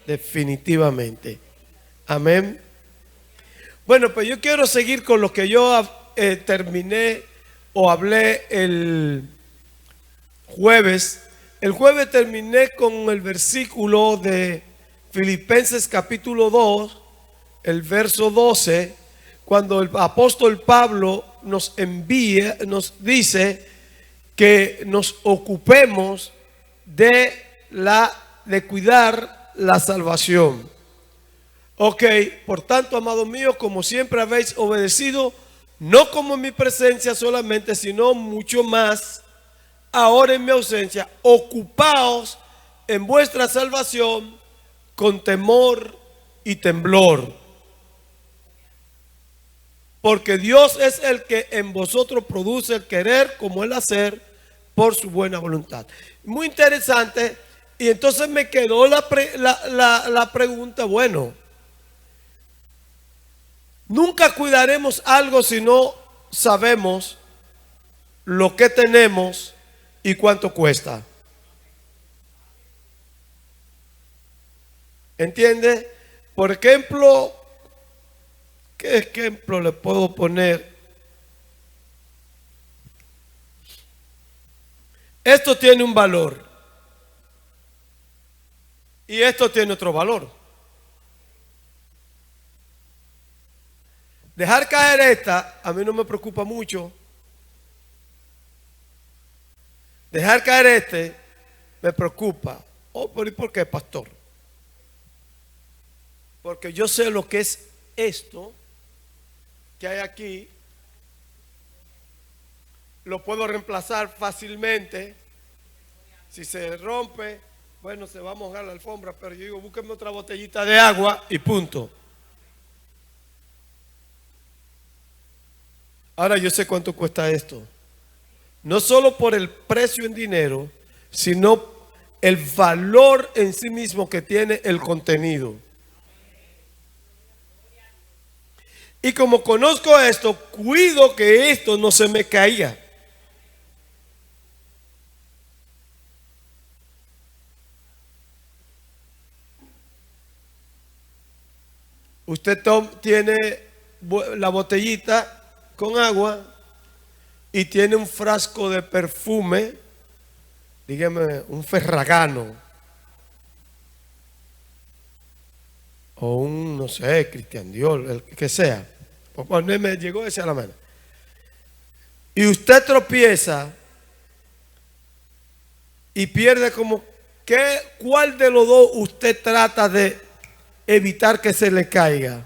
definitivamente. Amén. Bueno, pues yo quiero seguir con lo que yo terminé o hablé el jueves. El jueves terminé con el versículo de Filipenses capítulo 2, el verso 12, cuando el apóstol Pablo nos dice que nos ocupemos de cuidar la salvación. Ok, por tanto, amados míos, como siempre habéis obedecido, no como en mi presencia solamente, sino mucho más ahora en mi ausencia, ocupaos en vuestra salvación con temor y temblor. Porque Dios es el que en vosotros produce el querer como el hacer por su buena voluntad. Muy interesante. Y entonces me quedó la pregunta, bueno, nunca cuidaremos algo si no sabemos lo que tenemos y cuánto cuesta. ¿Entiende? Por ejemplo, ¿qué ejemplo le puedo poner? Esto tiene un valor y esto tiene otro valor. Dejar caer esta a mí no me preocupa mucho. Dejar caer este me preocupa. Oh, pero ¿y por qué, pastor? Porque yo sé lo que es esto que hay aquí. Lo puedo reemplazar fácilmente. Si se rompe, bueno, se va a mojar la alfombra, pero yo digo, búsquenme otra botellita de agua y punto. Ahora yo sé cuánto cuesta esto. No solo por el precio en dinero, sino el valor en sí mismo que tiene el contenido. Y como conozco esto, cuido que esto no se me caiga. Usted tiene la botellita con agua y tiene un frasco de perfume, dígame, un Ferragamo o un, no sé, Christian Dior, el que sea. Pues me llegó ese a la mano. Y usted tropieza y pierde como, ¿cuál de los dos usted trata de evitar que se le caiga?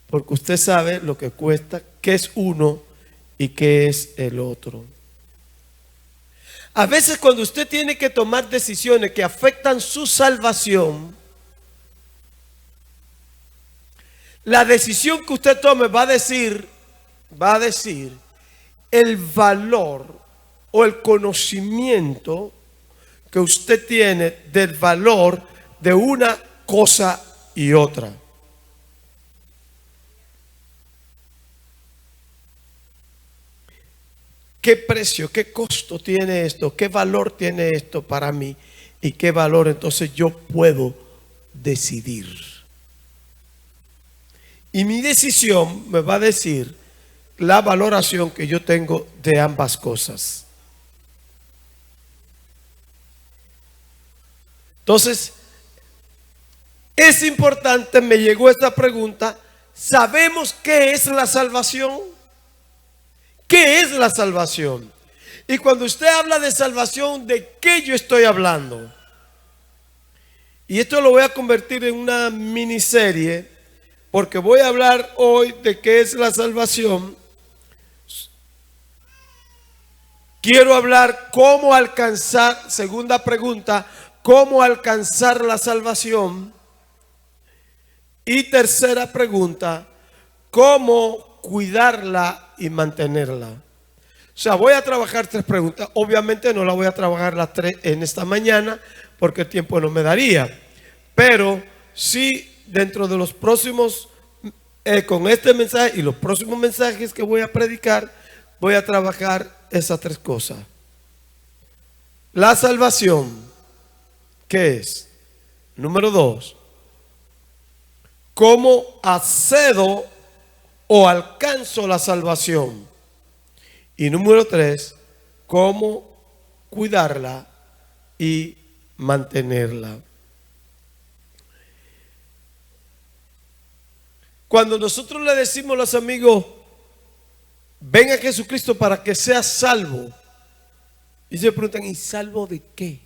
Porque usted sabe lo que cuesta, qué es uno y qué es el otro. A veces cuando usted tiene que tomar decisiones que afectan su salvación, la decisión que usted tome va a decir el valor o el conocimiento que usted tiene del valor de una cosa y otra. ¿Qué precio, qué costo tiene esto? ¿Qué valor tiene esto para mí? ¿Y qué valor entonces yo puedo decidir? Y mi decisión me va a decir la valoración que yo tengo de ambas cosas. Entonces, es importante, me llegó esta pregunta, ¿sabemos qué es la salvación? ¿Qué es la salvación? Y cuando usted habla de salvación, ¿de qué yo estoy hablando? Y esto lo voy a convertir en una miniserie, porque voy a hablar hoy de qué es la salvación. Quiero hablar cómo alcanzar, segunda pregunta, cómo alcanzar la salvación. Y tercera pregunta, cómo cuidarla y mantenerla. O sea, voy a trabajar tres preguntas. Obviamente no la voy a trabajar las tres en esta mañana porque el tiempo no me daría. Pero sí, dentro de los próximos, con este mensaje y los próximos mensajes que voy a predicar, voy a trabajar esas tres cosas. La salvación, ¿qué es? Número 2, ¿cómo accedo o alcanzo la salvación? Y número 3, ¿cómo cuidarla y mantenerla? Cuando nosotros le decimos a los amigos, ven a Jesucristo para que seas salvo, y se preguntan, ¿y salvo de qué?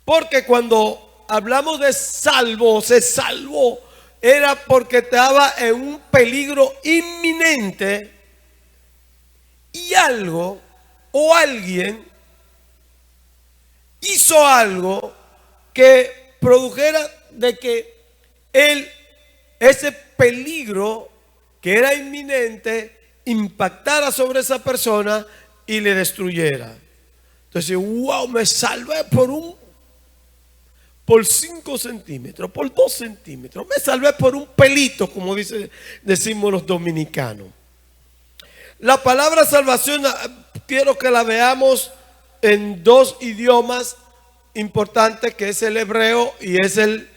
Porque cuando hablamos de salvo, se salvó, era porque estaba en un peligro inminente y algo o alguien hizo algo que produjera de que ese peligro que era inminente impactara sobre esa persona y le destruyera. Entonces, wow, me salvé por 5 centímetros, por 2 centímetros, me salvé por un pelito, como decimos los dominicanos. La palabra salvación quiero que la veamos en 2 idiomas importantes, que es el hebreo y es el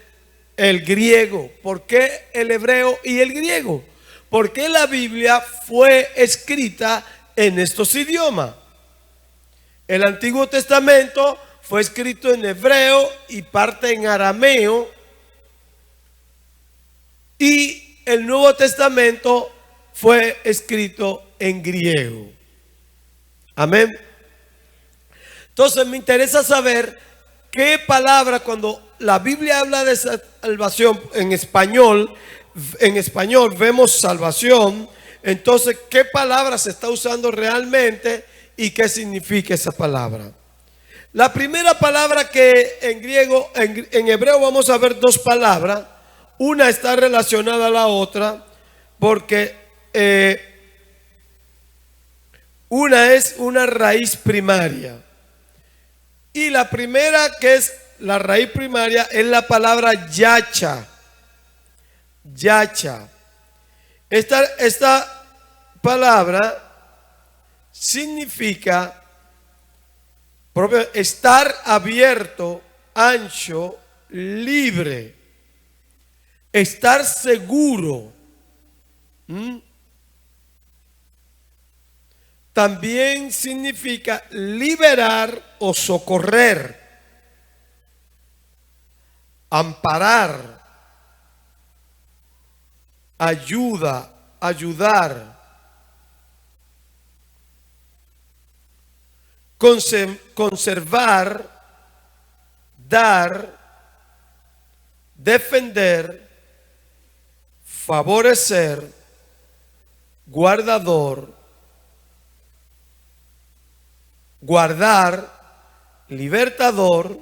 griego. ¿Por qué el hebreo y el griego? Porque la Biblia fue escrita en estos idiomas. El Antiguo Testamento fue escrito en hebreo y parte en arameo, y el Nuevo Testamento fue escrito en griego. Amén. Entonces me interesa saber qué palabra, cuando la Biblia habla de salvación en español vemos salvación. Entonces, ¿qué palabra se está usando realmente y qué significa esa palabra? La primera palabra que en griego, en hebreo vamos a ver 2 palabras. Una está relacionada a la otra porque una es una raíz primaria. Y la primera, que es la raíz primaria, es la palabra yacha. Yacha. Esta palabra significa estar abierto, ancho, libre, estar seguro. También significa liberar o socorrer, amparar, ayudar, conservar, dar, defender, favorecer, guardador, guardar, libertador,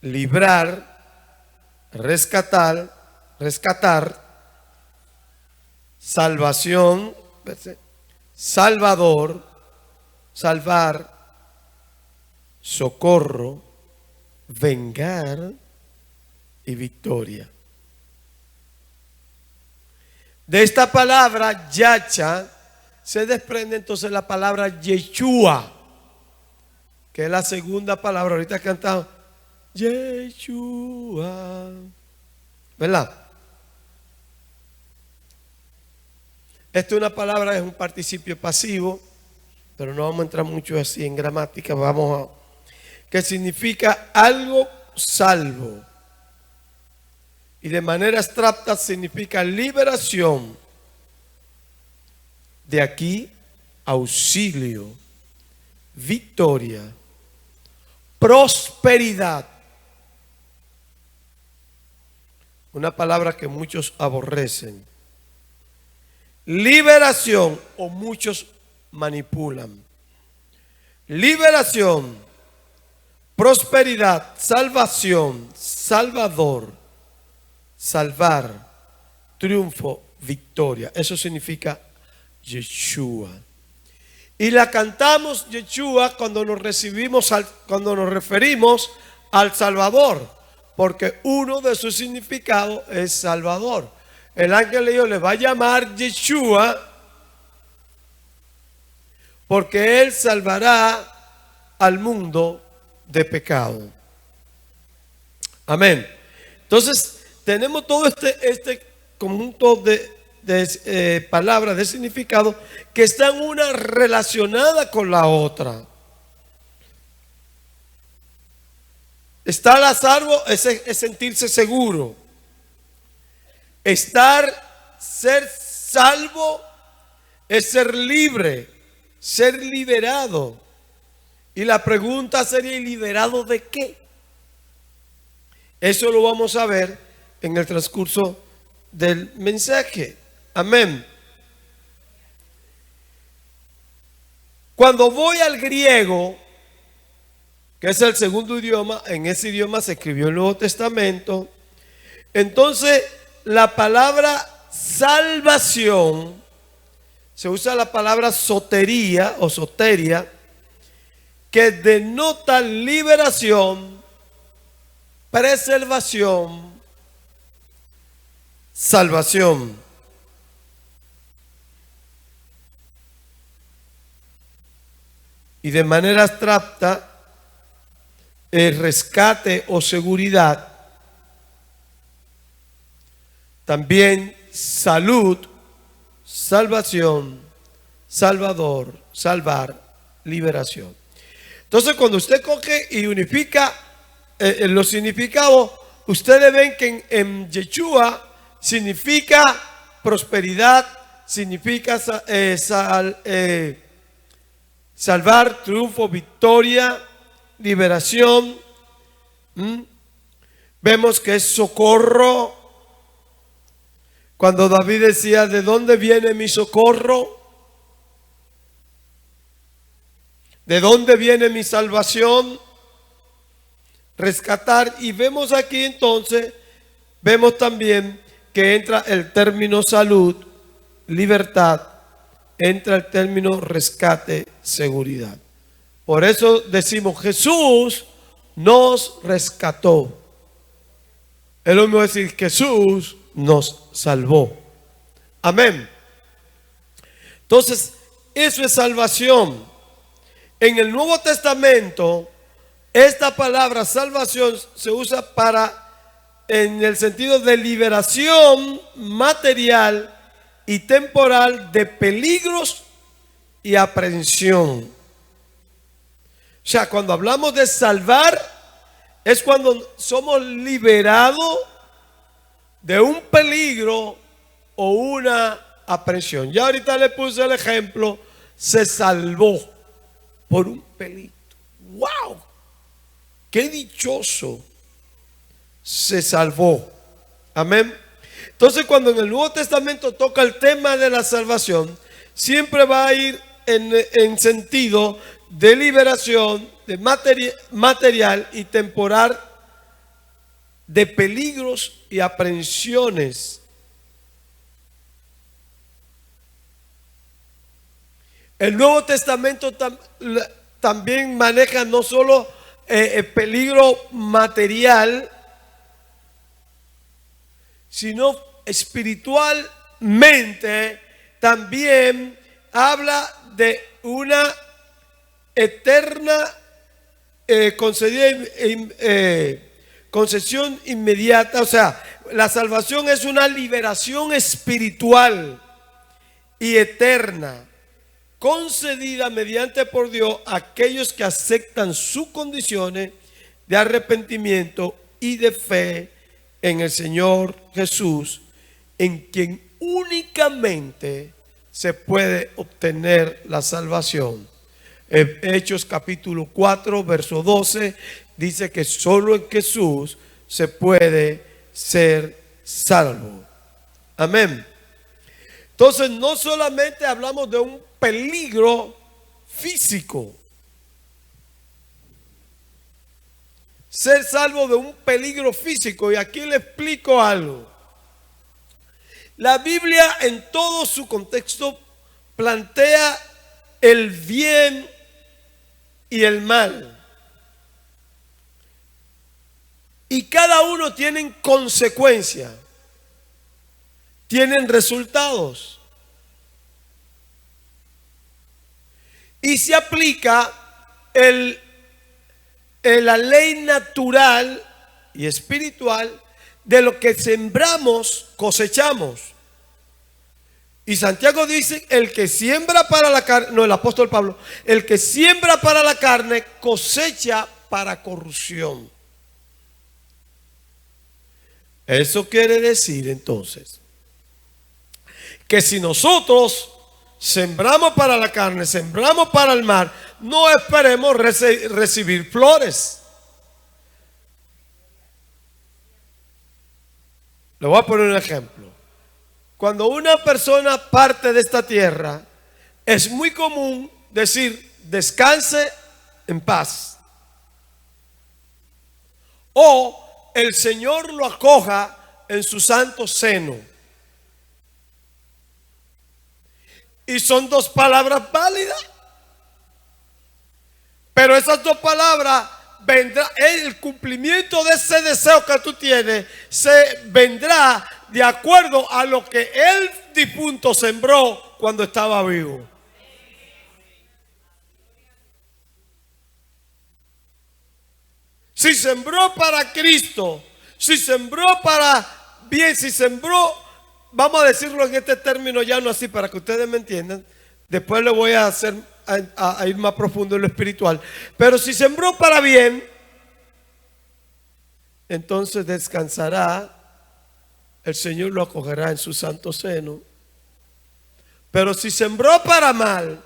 librar, rescatar, salvación, salvador, salvar, socorro, vengar y victoria. De esta palabra yacha se desprende entonces la palabra Yeshua, que es la segunda palabra. Ahorita cantamos Yeshua, ¿verdad? Esta es una palabra, es un participio pasivo, pero no vamos a entrar mucho así en gramática. Que significa algo salvo, y de manera abstracta significa liberación. De aquí, auxilio, victoria, prosperidad. Una palabra que muchos aborrecen. Liberación, o muchos manipulan. Liberación, prosperidad, salvación, salvador, salvar, triunfo, victoria. Eso significa Yeshua. Y la cantamos Yeshua cuando nos referimos al Salvador, porque uno de sus significados es Salvador. El ángel de Dios le va a llamar Yeshua, porque Él salvará al mundo de pecado. Amén. Entonces, tenemos todo este conjunto de palabras, de significado, que están una relacionada con la otra. Estar a salvo es sentirse seguro. Ser salvo es ser libre, ser liberado. Y la pregunta sería, ¿y liberado de qué? Eso lo vamos a ver en el transcurso del mensaje. Amén. Cuando voy al griego, que es el segundo idioma, en ese idioma se escribió el Nuevo Testamento. Entonces, la palabra salvación, se usa la palabra sotería o soteria, que denota liberación, preservación, salvación. Y de manera abstracta, el rescate o seguridad. También salud, salvación, salvador, salvar, liberación. Entonces, cuando usted coge y unifica los significados, ustedes ven que en Yeshua significa prosperidad, significa salvar, triunfo, victoria, liberación. Vemos que es socorro. Cuando David decía, ¿de dónde viene mi socorro? ¿De dónde viene mi salvación? Rescatar. Y vemos aquí entonces, vemos también que entra el término salud, libertad, entra el término rescate, seguridad. Por eso decimos, Jesús nos rescató. Es lo mismo decir, Jesús nos salvó. Amén. Entonces, eso es salvación. En el Nuevo Testamento, esta palabra salvación se usa en el sentido de liberación material y temporal de peligros y aprehensión. O sea, cuando hablamos de salvar, es cuando somos liberados de un peligro o una aprehensión. Ya ahorita le puse el ejemplo, se salvó por un pelito. ¡Wow! ¡Qué dichoso! Se salvó. Amén. Entonces, cuando en el Nuevo Testamento toca el tema de la salvación, siempre va a ir en sentido de liberación, de material y temporal, de peligros y aprehensiones. El Nuevo Testamento también maneja no solo peligro material, sino espiritualmente también habla de una eterna concesión inmediata. O sea, la salvación es una liberación espiritual y eterna, concedida mediante por Dios a aquellos que aceptan sus condiciones de arrepentimiento y de fe en el Señor Jesús, en quien únicamente se puede obtener la salvación. En Hechos capítulo 4, verso 12, dice que solo en Jesús se puede ser salvo. Amén. Entonces, no solamente hablamos de un peligro físico, ser salvo de un peligro físico. Y aquí le explico algo. La Biblia en todo su contexto plantea el bien y el mal. Y cada uno tiene consecuencias, tienen resultados. y se aplica la ley natural y espiritual de lo que sembramos, cosechamos. Y Santiago dice, el que siembra para la carne, no, el apóstol Pablo, el que siembra para la carne, cosecha para corrupción. Eso quiere decir entonces que si nosotros sembramos para la carne, sembramos para el mar, no esperemos recibir flores. Le voy a poner un ejemplo. Cuando una persona parte de esta tierra, es muy común decir, descanse en paz. O el Señor lo acoja en su santo seno. Y son dos palabras válidas. Pero esas dos palabras vendrá, el cumplimiento de ese deseo que tú tienes, se vendrá de acuerdo a lo que el difunto sembró cuando estaba vivo. Si sembró para Cristo, si sembró para bien, si sembró, vamos a decirlo en este término llano así para que ustedes me entiendan. Después le voy a hacer a ir más profundo en lo espiritual. Pero si sembró para bien, entonces descansará, el Señor lo acogerá en su santo seno. Pero si sembró para mal,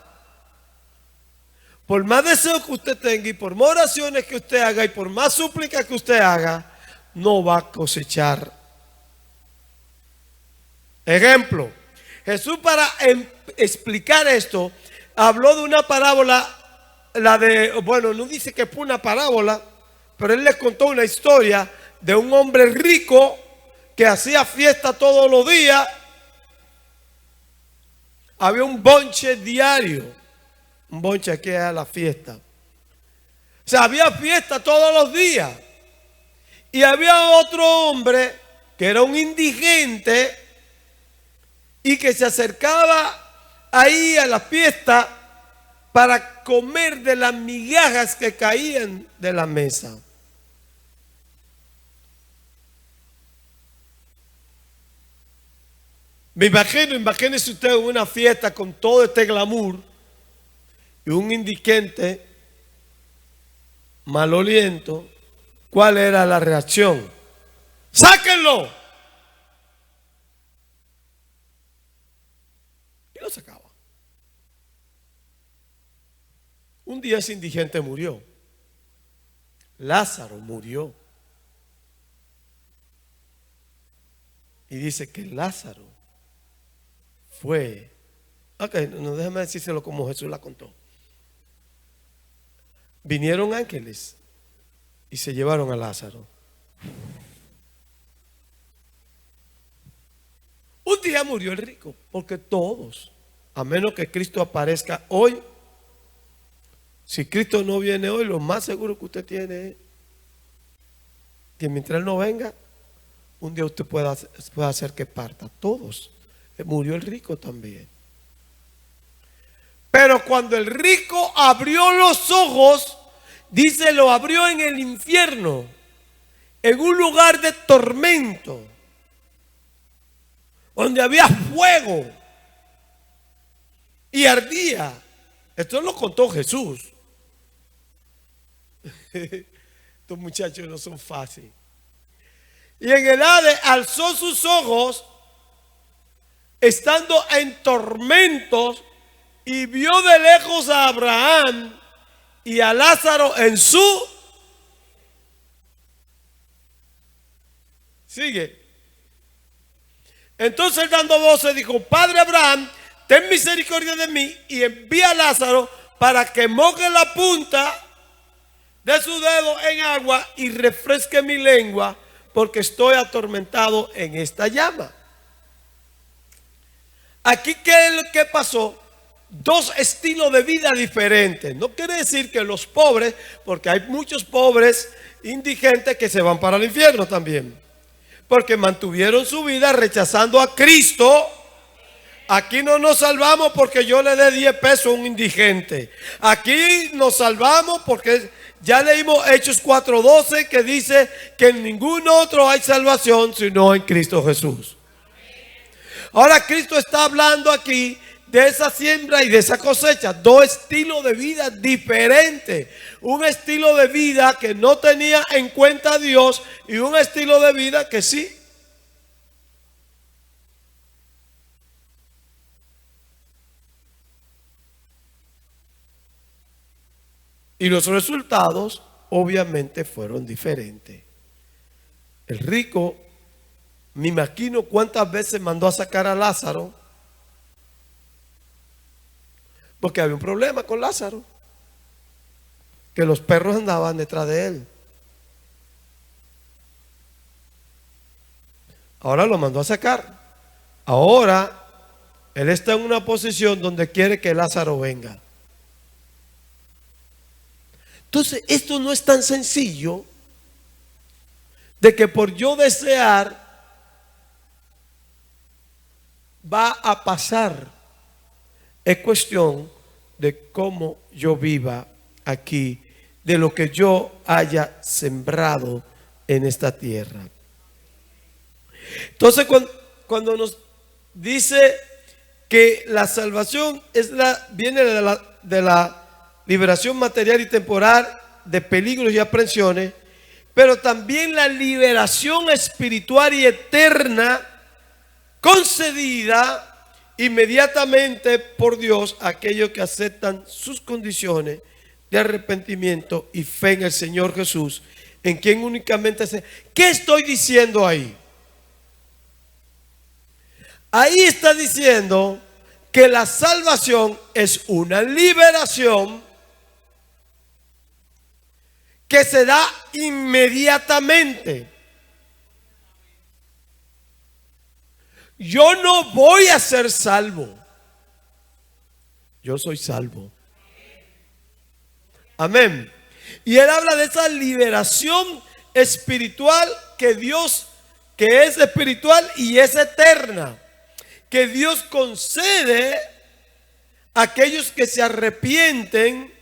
por más deseo que usted tenga y por más oraciones que usted haga y por más súplicas que usted haga, no va a cosechar. Ejemplo, Jesús para explicar esto habló de una parábola, no dice que fue una parábola, pero él les contó una historia de un hombre rico que hacía fiesta todos los días. Había un bonche diario, un bonche que era la fiesta. O sea, había fiesta todos los días. Y había otro hombre que era un indigente y que se acercaba ahí a la fiesta para comer de las migajas que caían de la mesa. Imagínese usted una fiesta con todo este glamour y un indigente maloliento. ¿Cuál era la reacción? ¡Sáquenlo! Y lo sacaba. Un día ese indigente murió. Lázaro murió. Y dice que Lázaro fue. Ok, no, déjame decírselo como Jesús la contó. Vinieron ángeles y se llevaron a Lázaro. Un día murió el rico, porque todos, a menos que Cristo aparezca hoy, si Cristo no viene hoy, lo más seguro que usted tiene es que mientras Él no venga, un día usted pueda hacer que parta. Todos. Murió el rico también. Pero cuando el rico abrió los ojos, dice, lo abrió en el infierno, en un lugar de tormento, donde había fuego y ardía. Esto lo contó Jesús. Estos muchachos no son fáciles. Y en el Hades alzó sus ojos, estando en tormentos, y vio de lejos a Abraham y a Lázaro en su. Sigue. Entonces dando voces dijo, Padre Abraham, ten misericordia de mí y envía a Lázaro para que moje la punta de su dedo en agua y refresque mi lengua, porque estoy atormentado en esta llama. Aquí, ¿qué es lo que pasó? Dos estilos de vida diferentes. No quiere decir que los pobres, porque hay muchos pobres indigentes que se van para el infierno también, porque mantuvieron su vida rechazando a Cristo, Aquí no nos salvamos porque yo le dé 10 pesos a un indigente. Aquí nos salvamos porque ya leímos Hechos 4:12 que dice que en ningún otro hay salvación sino en Cristo Jesús. Ahora Cristo está hablando aquí de esa siembra y de esa cosecha. Dos estilos de vida diferentes. Un estilo de vida que no tenía en cuenta a Dios y un estilo de vida que sí. Y los resultados obviamente fueron diferentes. El rico, me imagino cuántas veces mandó a sacar a Lázaro, porque había un problema con Lázaro, que los perros andaban detrás de él. Ahora lo mandó a sacar. Ahora él está en una posición donde quiere que Lázaro venga. Entonces, esto no es tan sencillo de que por yo desear va a pasar. Es cuestión de cómo yo viva aquí, de lo que yo haya sembrado en esta tierra. Entonces, cuando nos dice que la salvación viene de la liberación material y temporal de peligros y aprensiones, pero también la liberación espiritual y eterna concedida inmediatamente por Dios a aquellos que aceptan sus condiciones de arrepentimiento y fe en el Señor Jesús, en quien únicamente se... ¿Qué estoy diciendo ahí? Ahí está diciendo que la salvación es una liberación que se da inmediatamente. Yo no voy a ser salvo. Yo soy salvo. Amén. Y él habla de esa liberación espiritual que Dios, que es espiritual y es eterna, que Dios concede a aquellos que se arrepienten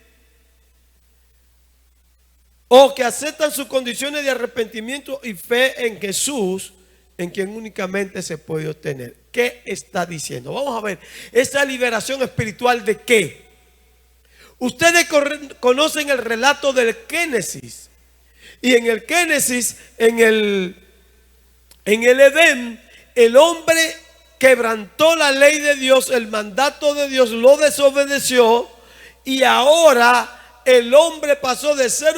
o que aceptan sus condiciones de arrepentimiento y fe en Jesús, en quien únicamente se puede obtener. ¿Qué está diciendo? Vamos a ver, esa liberación espiritual ¿de qué? Ustedes conocen el relato del Génesis. Y en el Génesis, en el Edén, el hombre quebrantó la ley de Dios, el mandato de Dios, lo desobedeció, y ahora el hombre pasó de ser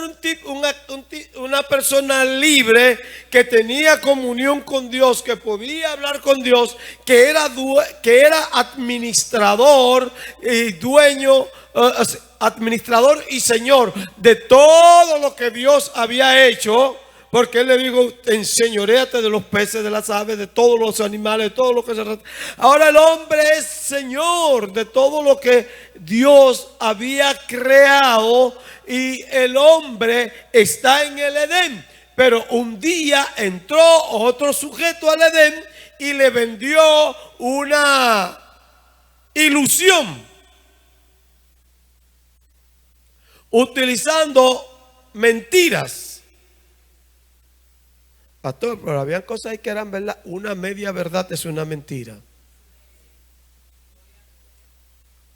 una persona libre, que tenía comunión con Dios, que podía hablar con Dios, que era administrador y dueño, administrador y señor de todo lo que Dios había hecho. Porque él le dijo, enseñoréate de los peces, de las aves, de todos los animales, de todo lo que se... Ahora el hombre es señor de todo lo que Dios había creado, y el hombre está en el Edén. Pero un día entró otro sujeto al Edén y le vendió una ilusión, utilizando mentiras. Pastor, pero había cosas ahí que eran verdad. Una media verdad es una mentira.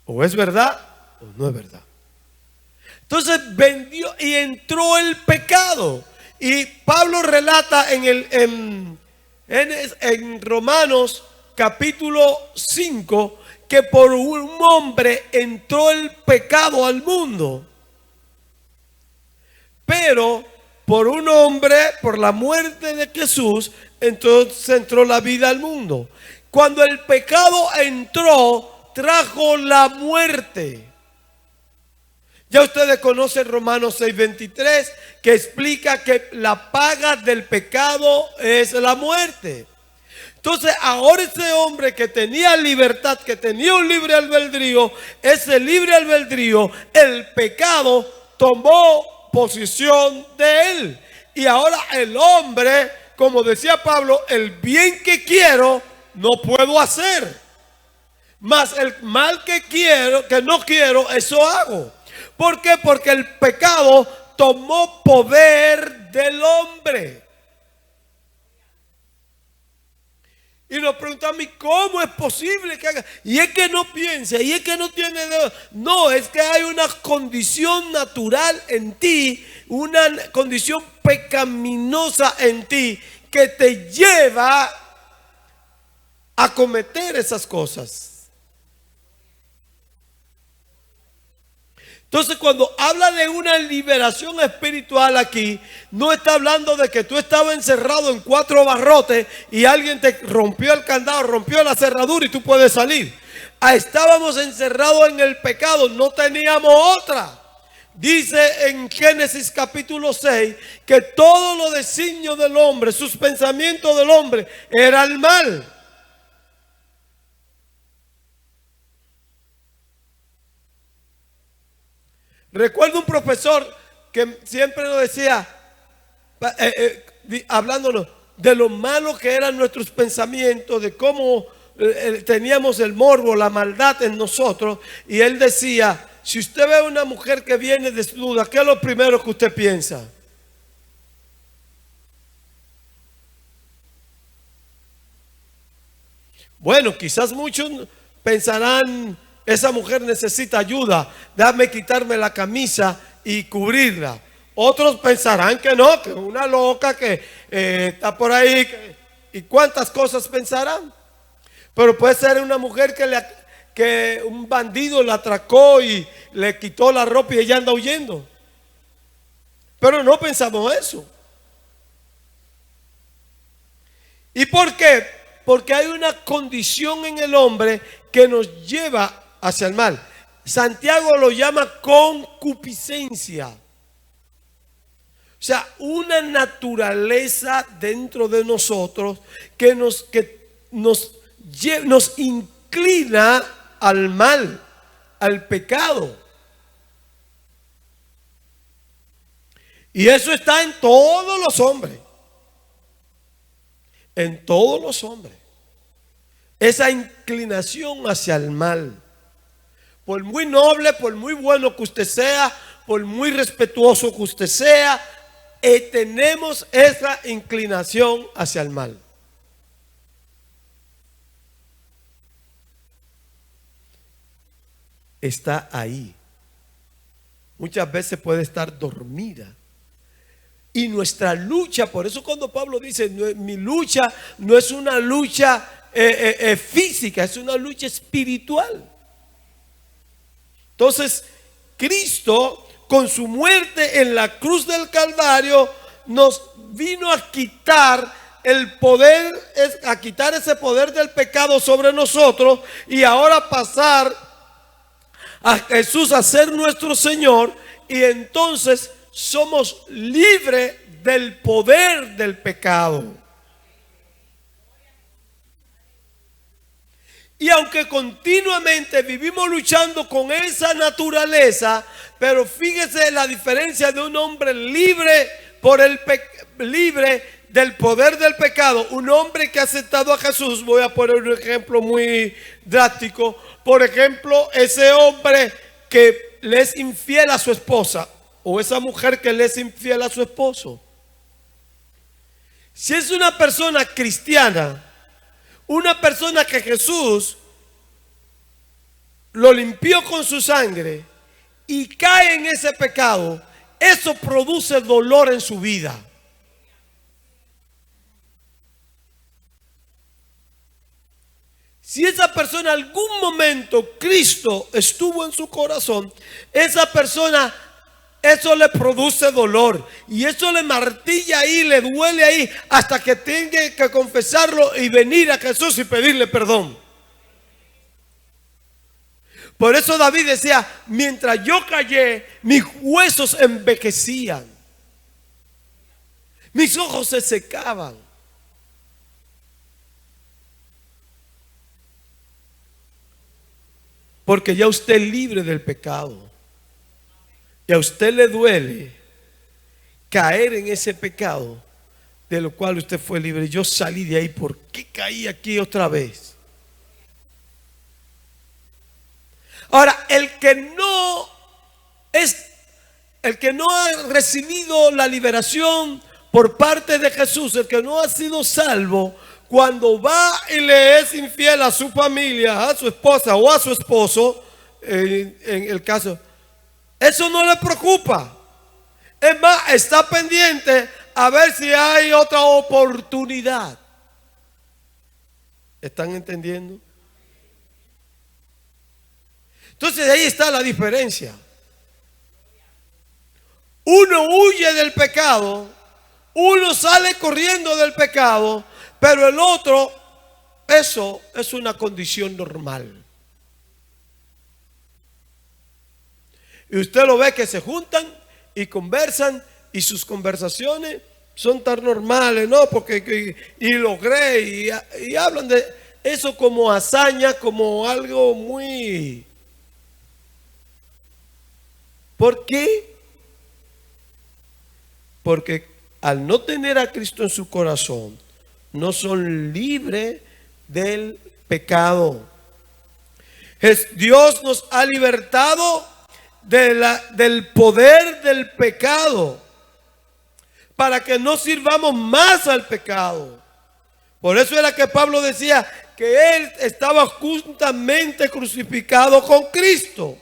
O es verdad o no es verdad. Entonces vendió y entró el pecado. Y Pablo relata en Romanos capítulo 5 que por un hombre entró el pecado al mundo. Pero por un hombre, por la muerte de Jesús, entonces entró la vida al mundo. Cuando el pecado entró, trajo la muerte. Ya ustedes conocen Romanos 6:23, que explica que la paga del pecado es la muerte. Entonces ahora ese hombre que tenía libertad, que tenía un libre albedrío, ese libre albedrío, el pecado tomó posición de él. Y ahora el hombre, como decía Pablo, el bien que quiero no puedo hacer. Mas el mal que quiero, que no quiero, eso hago. ¿Por qué? Porque el pecado tomó poder del hombre. Y nos preguntan, ¿cómo es posible que haga? Y es que no piensa, y es que no tiene dedo. No, es que hay una condición natural en ti, una condición pecaminosa en ti que te lleva a cometer esas cosas. Entonces, cuando habla de una liberación espiritual aquí, no está hablando de que tú estabas encerrado en 4 barrotes y alguien te rompió el candado, rompió la cerradura y tú puedes salir. Estábamos encerrados en el pecado, no teníamos otra. Dice en Génesis capítulo 6 que todos los designios del hombre, sus pensamientos del hombre, era el mal. Recuerdo un profesor que siempre nos decía, hablándonos de lo malo que eran nuestros pensamientos, de cómo teníamos el morbo, la maldad en nosotros. Y él decía, si usted ve a una mujer que viene desnuda, ¿qué es lo primero que usted piensa? Bueno, quizás muchos pensarán, esa mujer necesita ayuda, déjame quitarme la camisa y cubrirla. Otros pensarán que no, que es una loca que está por ahí. ¿Y cuántas cosas pensarán? Pero puede ser una mujer que un bandido la atracó y le quitó la ropa y ella anda huyendo. Pero no pensamos eso. ¿Y por qué? Porque hay una condición en el hombre que nos lleva hacia el mal. Santiago lo llama concupiscencia. O sea, una naturaleza dentro de nosotros que nos inclina al mal, al pecado. Y eso está en todos los hombres. En todos los hombres. Esa inclinación hacia el mal. Por muy noble, por muy bueno que usted sea, por muy respetuoso que usted sea, tenemos esa inclinación hacia el mal. Está ahí. Muchas veces puede estar dormida. Y nuestra lucha, por eso cuando Pablo dice, mi lucha no es una lucha física, es una lucha espiritual. Entonces, Cristo, con su muerte en la cruz del Calvario, nos vino a quitar el poder, a quitar ese poder del pecado sobre nosotros y ahora pasar a Jesús a ser nuestro Señor, y entonces somos libres del poder del pecado. Y aunque continuamente vivimos luchando con esa naturaleza, pero fíjese la diferencia de un hombre libre libre del poder del pecado, un hombre que ha aceptado a Jesús. Voy a poner un ejemplo muy drástico. Por ejemplo, ese hombre que le es infiel a su esposa, o esa mujer que le es infiel a su esposo. Si es una persona cristiana, una persona que Jesús lo limpió con su sangre y cae en ese pecado, eso produce dolor en su vida. Si esa persona en algún momento Cristo estuvo en su corazón, esa persona, eso le produce dolor y eso le martilla ahí, le duele ahí, hasta que tenga que confesarlo y venir a Jesús y pedirle perdón. Por eso David decía, mientras yo callé, mis huesos envejecían, mis ojos se secaban. Porque ya usted es libre del pecado. Y a usted le duele caer en ese pecado de lo cual usted fue libre. Yo salí de ahí, ¿por qué caí aquí otra vez? Ahora, el que no ha recibido la liberación por parte de Jesús, el que no ha sido salvo, cuando va y le es infiel a su familia, a su esposa o a su esposo, en el caso, eso no le preocupa. Es más, está pendiente a ver si hay otra oportunidad. ¿Están entendiendo? Entonces ahí está la diferencia. Uno huye del pecado, uno sale corriendo del pecado, pero el otro, eso es una condición normal. Y usted lo ve que se juntan y conversan, y sus conversaciones son tan normales, ¿no? Porque y logré, y hablan de eso como hazaña, como algo muy... ¿Por qué? Porque al no tener a Cristo en su corazón, no son libres del pecado. Dios nos ha libertado del poder del pecado, para que no sirvamos más al pecado. Por eso era que Pablo decía que él estaba juntamente crucificado con Cristo.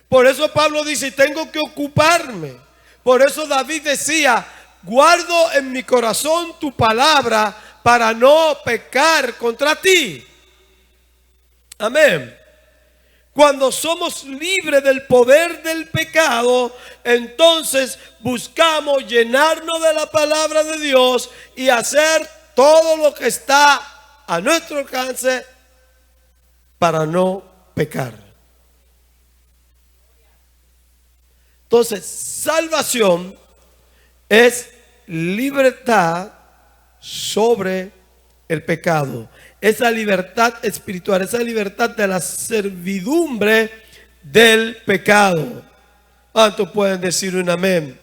Por eso Pablo dice, tengo que ocuparme. Por eso David decía, guardo en mi corazón tu palabra para no pecar contra ti. Amén. Cuando somos libres del poder del pecado, entonces buscamos llenarnos de la palabra de Dios y hacer todo lo que está a nuestro alcance para no pecar. Entonces, salvación es libertad sobre el pecado. Esa libertad espiritual, esa libertad de la servidumbre del pecado. ¿Cuántos pueden decir un amén?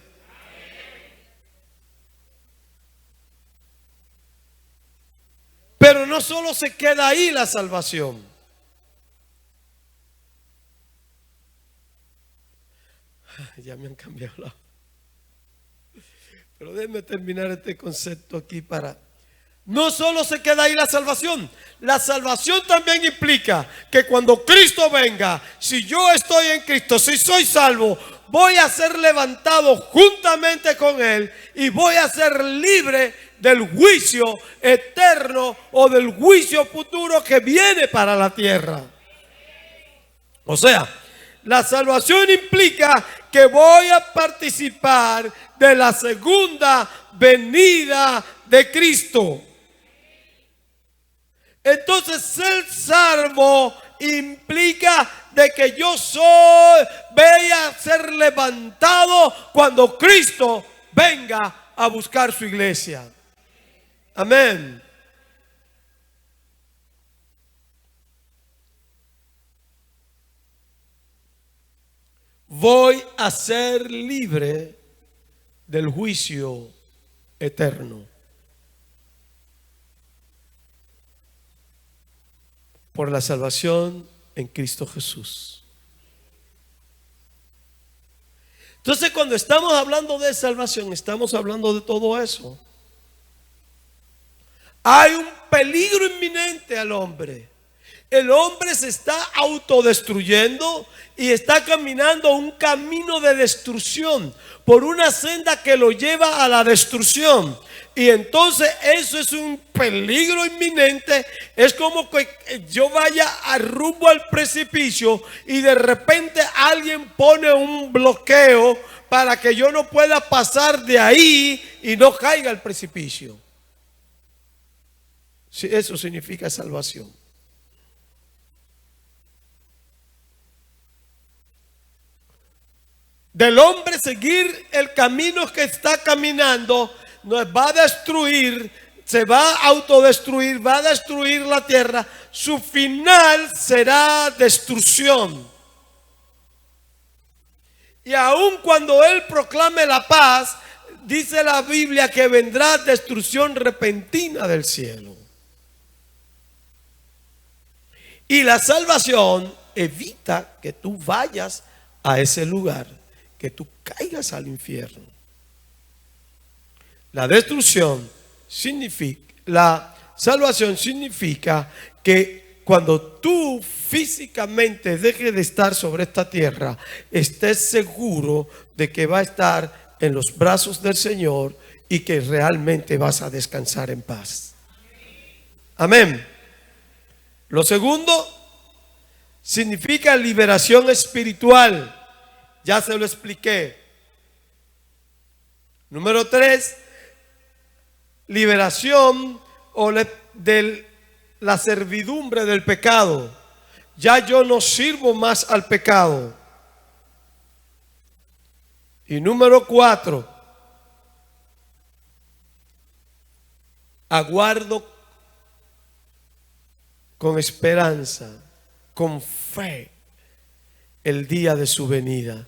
Pero no solo se queda ahí la salvación. Ya me han cambiado la... Pero déjenme terminar este concepto aquí para... No solo se queda ahí la salvación. La salvación también implica que cuando Cristo venga, si yo estoy en Cristo, si soy salvo, voy a ser levantado juntamente con Él y voy a ser libre del juicio eterno o del juicio futuro que viene para la tierra. O sea, la salvación implica que voy a participar de la segunda venida de Cristo. Entonces, ser salvo implica de que yo voy a ser levantado cuando Cristo venga a buscar su iglesia. Amén. Voy a ser libre del juicio eterno por la salvación en Cristo Jesús. Entonces, cuando estamos hablando de salvación, estamos hablando de todo eso. Hay un peligro inminente al hombre. El hombre se está autodestruyendo y está caminando un camino de destrucción, por una senda que lo lleva a la destrucción. Y entonces eso es un peligro inminente. Es como que yo vaya a rumbo al precipicio y de repente alguien pone un bloqueo para que yo no pueda pasar de ahí y no caiga al precipicio. Sí, eso significa salvación. Del hombre seguir el camino que está caminando, nos va a destruir, se va a autodestruir, va a destruir la tierra. Su final será destrucción. Y aun cuando Él proclame la paz, dice la Biblia que vendrá destrucción repentina del cielo. Y la salvación evita que tú vayas a ese lugar, que tú caigas al infierno. La destrucción significa, la salvación significa que cuando tú físicamente dejes de estar sobre esta tierra, estés seguro de que va a estar en los brazos del Señor y que realmente vas a descansar en paz. Amén. Lo segundo significa liberación espiritual. Ya se lo expliqué. Número 3, liberación de la servidumbre del pecado. Ya yo no sirvo más al pecado. Y número 4, aguardo con esperanza, con fe, el día de su venida.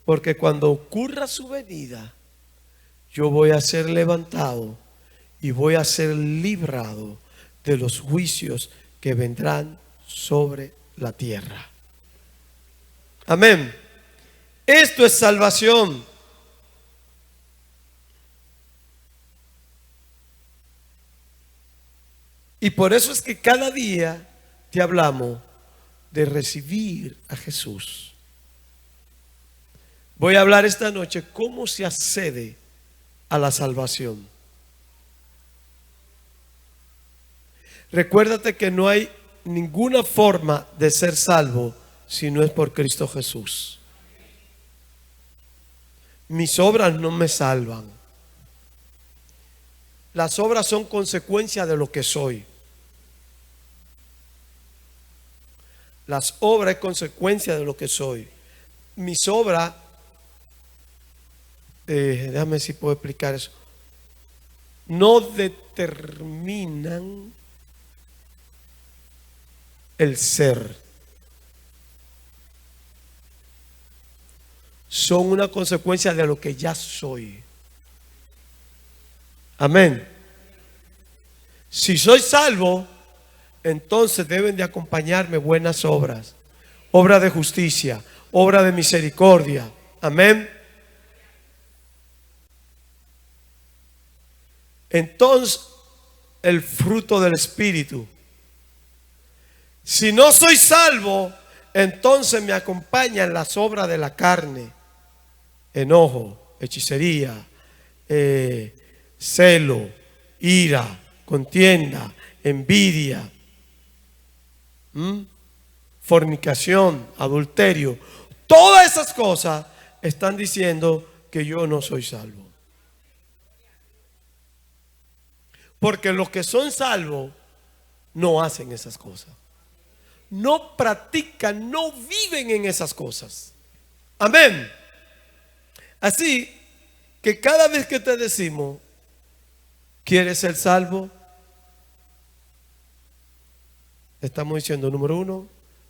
Porque cuando ocurra su venida, yo voy a ser levantado y voy a ser librado de los juicios que vendrán sobre la tierra. Amén. Esto es salvación. Y por eso es que cada día te hablamos de recibir a Jesús. Voy a hablar esta noche cómo se accede a la salvación. Recuérdate que no hay ninguna forma de ser salvo si no es por Cristo Jesús. Mis obras no me salvan. Las obras son consecuencia de lo que soy. Las obras es consecuencia de lo que soy. Mis obras, déjame ver si puedo explicar eso, no determinan el ser. Son una consecuencia de lo que ya soy. Amén. Si soy salvo, entonces deben de acompañarme buenas obras, obra de justicia, obra de misericordia. Amén. Entonces, el fruto del Espíritu. Si no soy salvo, entonces me acompañan las obras de la carne: enojo, hechicería, celo, ira, contienda, envidia, fornicación, adulterio. Todas esas cosas están diciendo que yo no soy salvo. Porque los que son salvos no hacen esas cosas, no practican, no viven en esas cosas. Amén. Así que cada vez que te decimos, ¿quieres ser salvo? Estamos diciendo, número 1,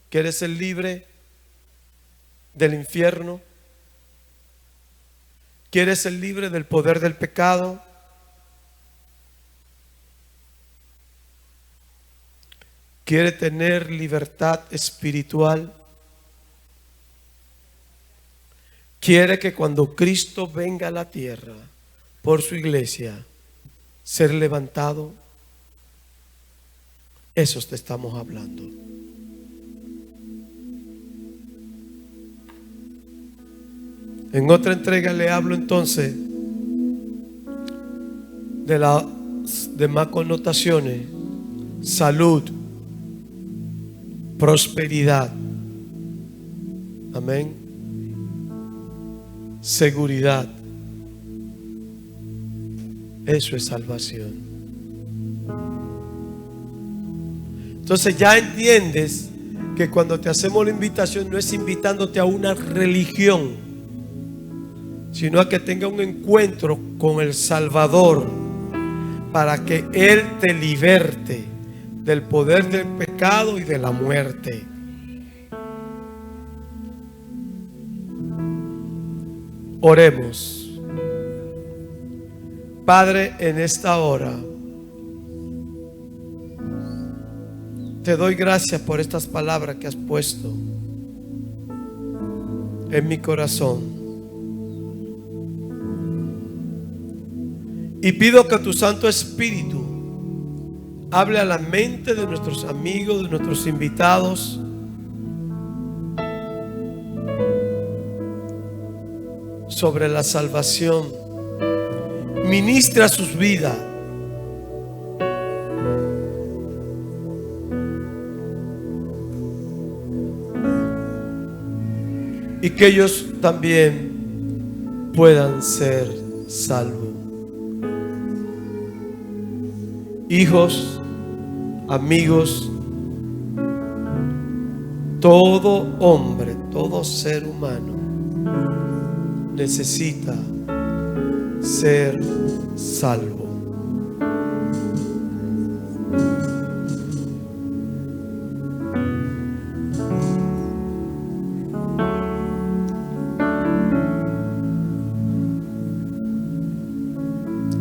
¿quieres ser libre del infierno? ¿Quieres ser libre del poder del pecado? ¿Quieres tener libertad espiritual? ¿Quiere que cuando Cristo venga a la tierra por su iglesia, ser levantado? Eso te estamos hablando. En otra entrega le hablo entonces de las demás connotaciones: salud, prosperidad, amén, seguridad. Eso es salvación. Entonces ya entiendes que cuando te hacemos la invitación, no es invitándote a una religión, sino a que tenga un encuentro con el Salvador, para que Él te liberte del poder del pecado y de la muerte. Oremos. Padre, en esta hora Te doy gracias por estas palabras que has puesto en mi corazón. Y pido que tu Santo Espíritu hable a la mente de nuestros amigos, de nuestros invitados, sobre la salvación. Ministra sus vidas. Y que ellos también puedan ser salvos. Hijos, amigos, todo hombre, todo ser humano necesita ser salvo.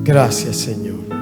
Gracias, Señor.